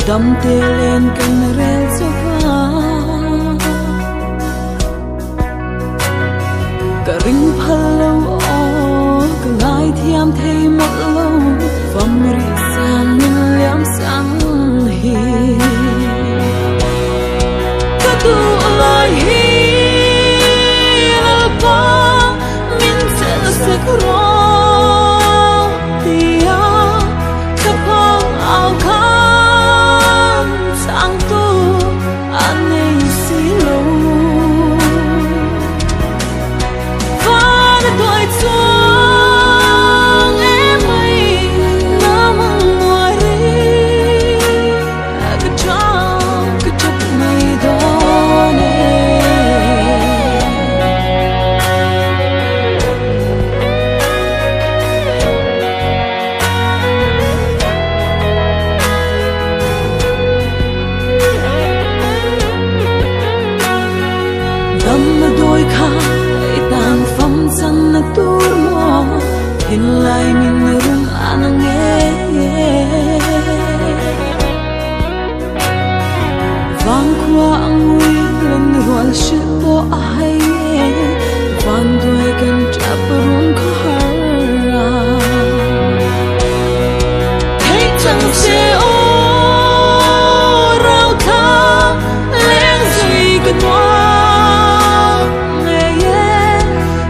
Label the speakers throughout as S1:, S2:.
S1: đâm tê lên cành rêu gió cả rinh phật lâu cả ngài thiam thấy mất lâu phẩm rì sang nên liam sang hi cả tu lại hi alba min sẽ sẽ ro hình lại mình rung an nghe vang qua ngui lên roal sự bo ai vang đôi cần chắp rung khara thấy chẳng sẽ ô rau tha lên duy cái toa nghe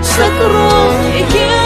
S1: sắc rung kia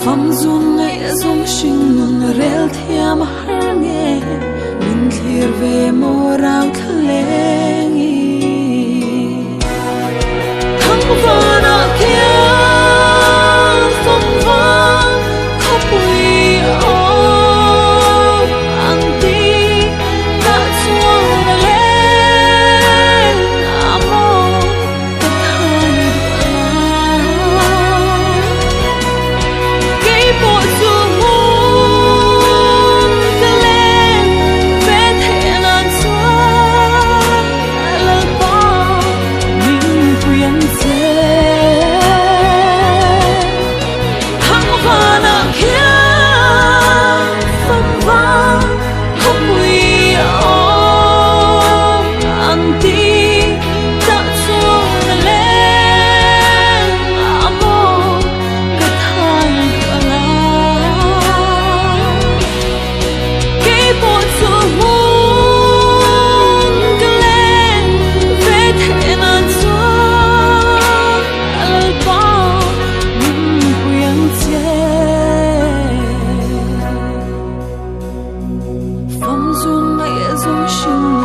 S1: phong dung ngày dung sinh nguồn rel thiam har nghe mình thiệt về mô rau thlengi thăng vỡ nọ kia phong vang khóc bụi ôm ăn ti đã xuống lên amo tất hai bộ dù muốn cứ lên về thế nan xóa lời bỏ mình quyền dễ hăng hoa nợ kia phong vang không bụi ôm ăn ti đã xuống lên amo cất hai phong dung ngày dung sinh